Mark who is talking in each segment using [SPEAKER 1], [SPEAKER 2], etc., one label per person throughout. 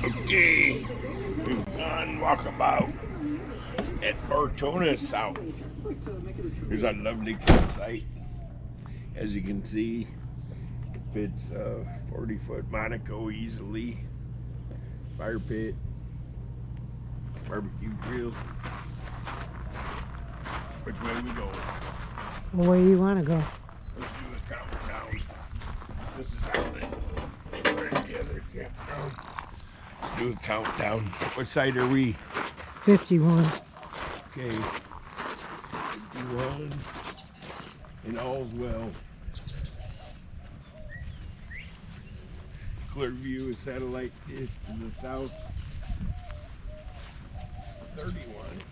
[SPEAKER 1] Okay, we've gone walkabout at Ortona South. Here's a lovely campsite. As you can see, it fits a 40-foot Monaco easily. Fire pit, barbecue grill. Which way we go?
[SPEAKER 2] Where you want to go?
[SPEAKER 1] Let's do a countdown. This is how they put it together. Campground. Let's do a countdown. What side are we?
[SPEAKER 2] 51.
[SPEAKER 1] Okay. 51. And all's well. Clear view of satellite dish to the south. 31.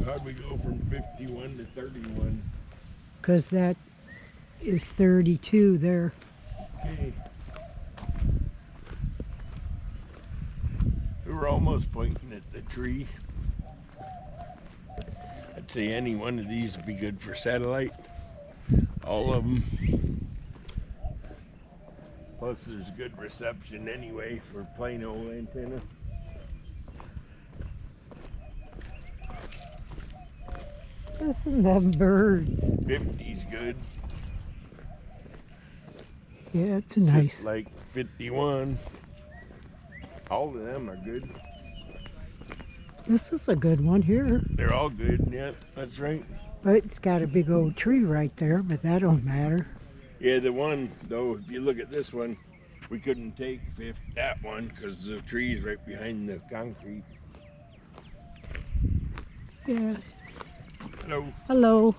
[SPEAKER 1] How'd we go from 51 to 31?
[SPEAKER 2] Because that is 32 there.
[SPEAKER 1] Okay. We were almost pointing at the tree. I'd say any one of these would be good for satellite. All of them. Plus there's good reception anyway for plain old antenna.
[SPEAKER 2] Listen to them birds.
[SPEAKER 1] 50's good.
[SPEAKER 2] Yeah, it's nice.
[SPEAKER 1] Just like 51. All of them are good.
[SPEAKER 2] This is a good one here.
[SPEAKER 1] They're all good, yeah, that's right.
[SPEAKER 2] But it's got a big old tree right there, but that don't matter.
[SPEAKER 1] Yeah, the one, though, if you look at this one, we couldn't take that one because the tree's right behind the concrete.
[SPEAKER 2] Yeah.
[SPEAKER 1] Hello.
[SPEAKER 2] Hello.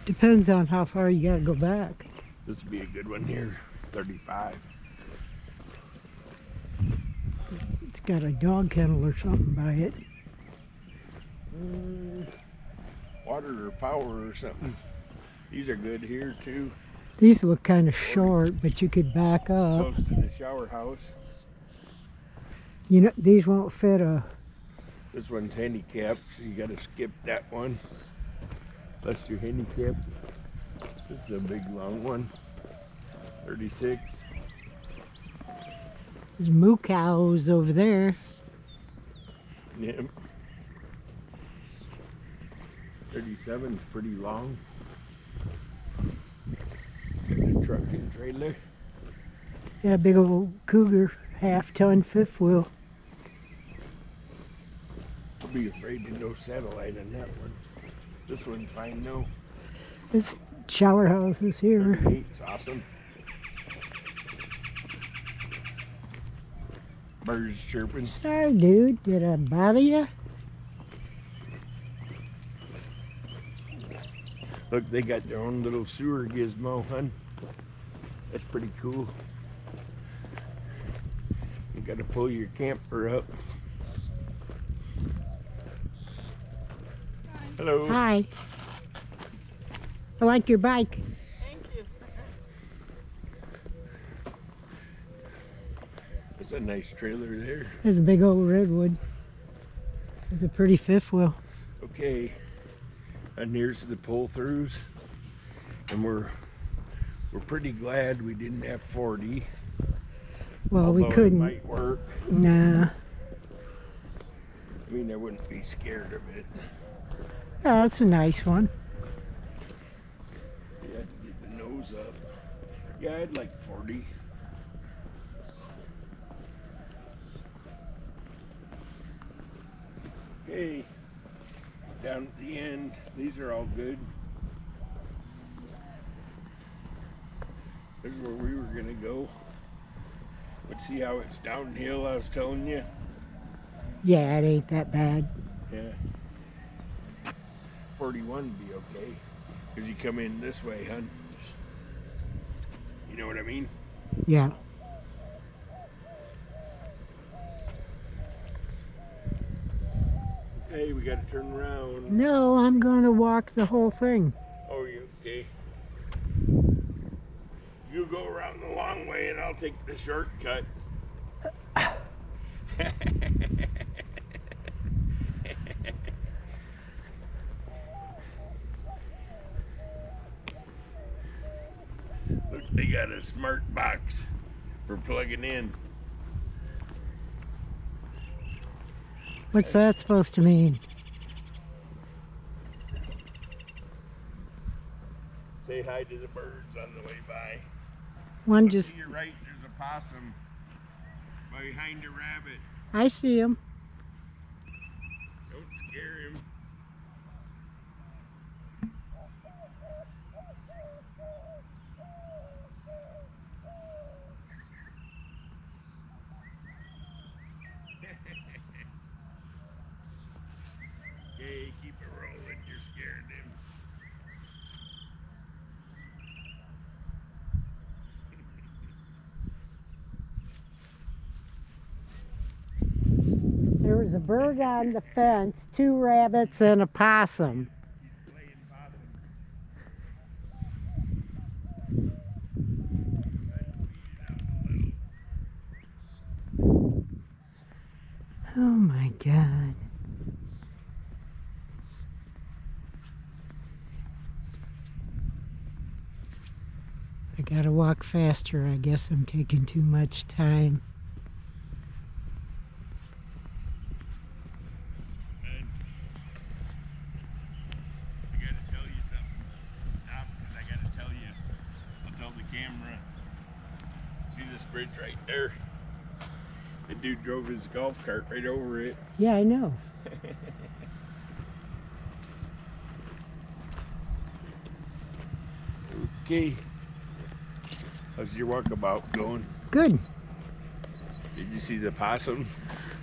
[SPEAKER 2] Depends on how far you gotta go back.
[SPEAKER 1] This would be a good one here, 35.
[SPEAKER 2] It's got a dog kennel or something by it.
[SPEAKER 1] Water or power or something. These are good here too.
[SPEAKER 2] These look kind of short, but you could back up.
[SPEAKER 1] Close to the shower house.
[SPEAKER 2] You know, these won't fit a...
[SPEAKER 1] This one's handicapped, so you gotta skip that one. Unless you're handicapped. This is a big long one. 36.
[SPEAKER 2] There's moo cows over there.
[SPEAKER 1] Yep. 37 is pretty long. The truck and trailer.
[SPEAKER 2] Yeah, big old Cougar, half-ton fifth wheel.
[SPEAKER 1] I'll be afraid to no satellite on that one. This one's fine though.
[SPEAKER 2] This shower house is here.
[SPEAKER 1] 38's awesome. Birds chirping.
[SPEAKER 2] Sorry, dude. Did I bother you?
[SPEAKER 1] Look, they got their own little sewer gizmo, hun. That's pretty cool. You gotta pull your camper up. Hello.
[SPEAKER 2] Hi. I like your bike.
[SPEAKER 3] Thank you.
[SPEAKER 1] That's a nice trailer there.
[SPEAKER 2] There's a big old redwood. It's a pretty fifth wheel.
[SPEAKER 1] Okay. And here's the pull-throughs. And we're pretty glad we didn't have 40.
[SPEAKER 2] Well, we
[SPEAKER 1] although
[SPEAKER 2] couldn't.
[SPEAKER 1] It might work.
[SPEAKER 2] Nah.
[SPEAKER 1] I mean, I wouldn't be scared of it.
[SPEAKER 2] Oh, it's a nice one.
[SPEAKER 1] You have to get the nose up. Yeah, I'd like 40. Okay. Down at the end, these are all good. This is where we were gonna go. But see how it's downhill, I was telling you?
[SPEAKER 2] Yeah, it ain't that bad.
[SPEAKER 1] Yeah. 41 would be okay. Because you come in this way, hun. You know what I mean?
[SPEAKER 2] Yeah.
[SPEAKER 1] Okay, we gotta turn around.
[SPEAKER 2] No, I'm going to walk the whole thing.
[SPEAKER 1] Oh, you okay? You go around the long way and I'll take the shortcut. Look, they got a smart box for plugging in.
[SPEAKER 2] What's that supposed to mean?
[SPEAKER 1] Say hi to the birds on the way by.
[SPEAKER 2] One
[SPEAKER 1] Look
[SPEAKER 2] just...
[SPEAKER 1] to your right, there's a possum behind a rabbit.
[SPEAKER 2] I see him.
[SPEAKER 1] Don't scare him. Okay, keep it rolling. You're scaring him.
[SPEAKER 2] There was a bird on the fence, 2 rabbits, and a possum.
[SPEAKER 1] He's playing possum.
[SPEAKER 2] Oh my God. I gotta walk faster. I guess I'm taking too much time.
[SPEAKER 1] And I gotta tell you something. Stop, because I gotta tell you. I'll tell the camera. See this bridge right there? The dude drove his golf cart right over it.
[SPEAKER 2] Yeah, I know.
[SPEAKER 1] Okay. How's your walkabout going?
[SPEAKER 2] Good.
[SPEAKER 1] Did you see the possum?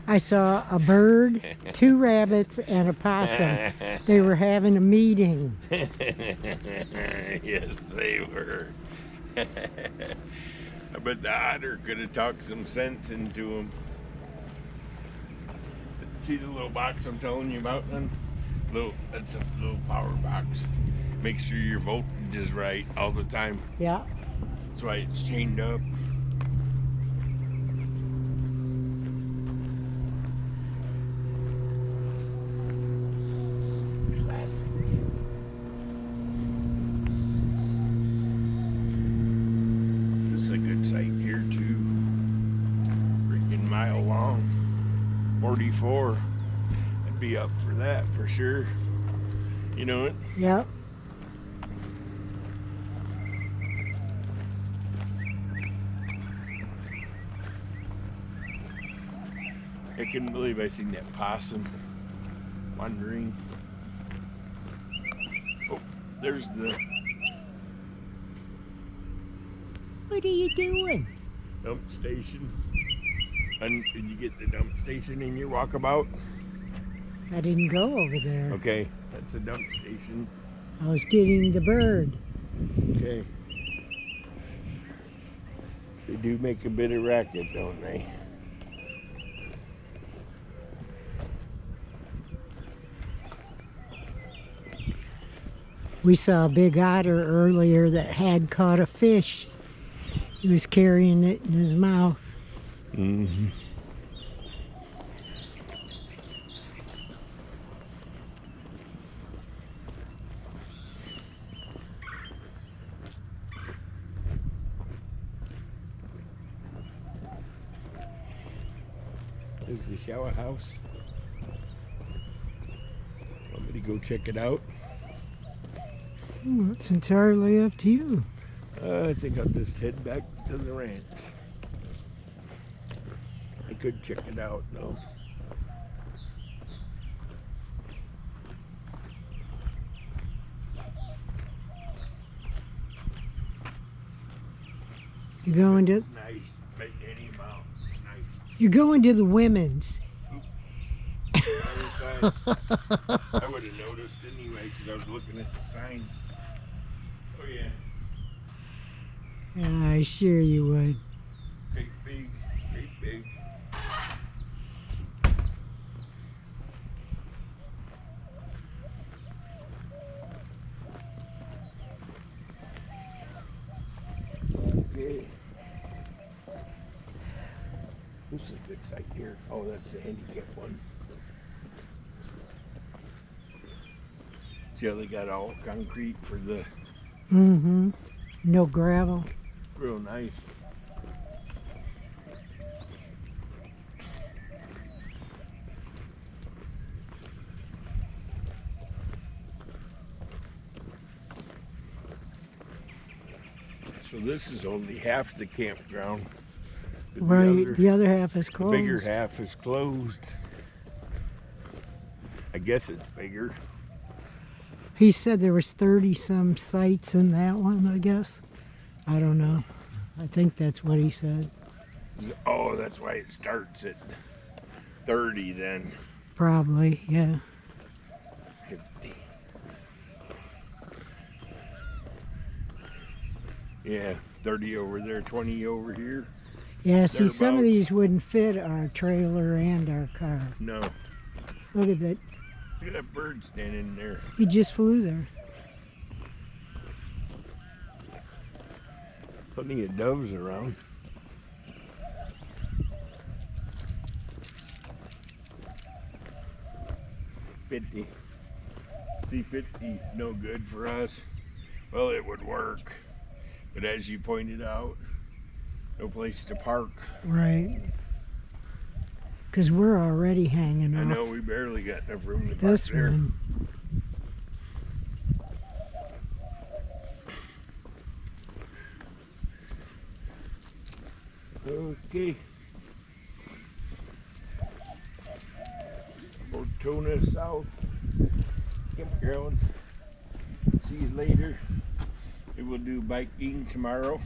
[SPEAKER 2] I saw a bird, 2 rabbits, and a possum. They were having a meeting.
[SPEAKER 1] Yes, they were. I bet the otter could have talked some sense into him. See the little box I'm telling you about then? That's a little power box. Make sure your voltage is right all the time.
[SPEAKER 2] Yeah.
[SPEAKER 1] That's why it's chained up. This is a good site here too. Freaking mile long. 44. I'd be up for that for sure. You know it?
[SPEAKER 2] Yep.
[SPEAKER 1] I couldn't believe I seen that possum wandering. Oh, there's the
[SPEAKER 2] What are you doing?
[SPEAKER 1] dump station. And did you get the dump station in your walkabout?
[SPEAKER 2] I didn't go over there.
[SPEAKER 1] Okay, that's a dump station.
[SPEAKER 2] I was getting the bird.
[SPEAKER 1] Okay. They do make a bit of racket, don't they?
[SPEAKER 2] We saw a big otter earlier that had caught a fish. He was carrying it in his mouth.
[SPEAKER 1] Mm-hmm. There's the shower house. Want me to go check it out?
[SPEAKER 2] Well, it's entirely up to you.
[SPEAKER 1] I think I'll just head back to the ranch. I could check it out though.
[SPEAKER 2] You're going to
[SPEAKER 1] It's nice. Make any amount. It's nice.
[SPEAKER 2] you're going to the women's.
[SPEAKER 1] I would have noticed anyway because I was looking at the sign. Oh yeah.
[SPEAKER 2] I sure you would.
[SPEAKER 1] Great big. Great big. Okay. This is a good site here. Oh, that's the handicap one. See how they got all concrete for the
[SPEAKER 2] Mm-hmm. No gravel.
[SPEAKER 1] real nice. So this is only half the campground. But
[SPEAKER 2] Right, the other half is
[SPEAKER 1] the
[SPEAKER 2] closed.
[SPEAKER 1] bigger half is closed. I guess it's bigger.
[SPEAKER 2] He said there was 30 some sites in that one, I guess. I don't know. I think that's what he said.
[SPEAKER 1] Oh, that's why it starts at 30 then.
[SPEAKER 2] Probably, yeah.
[SPEAKER 1] 50. Yeah, 30 over there, 20 over here.
[SPEAKER 2] Yeah, see, some of
[SPEAKER 1] Thereabouts.
[SPEAKER 2] these wouldn't fit our trailer and our car.
[SPEAKER 1] No.
[SPEAKER 2] Look at that.
[SPEAKER 1] Look at that bird standing there.
[SPEAKER 2] He just flew there.
[SPEAKER 1] Plenty of doves around. $50. See, 50 is no good for us. Well, it would work. But as you pointed out, no place to park.
[SPEAKER 2] Right. Because we're already hanging
[SPEAKER 1] I
[SPEAKER 2] off
[SPEAKER 1] know we barely got enough room to park
[SPEAKER 2] this
[SPEAKER 1] there.
[SPEAKER 2] one.
[SPEAKER 1] Okay. Ortona South Campground. See you later. We will do biking tomorrow.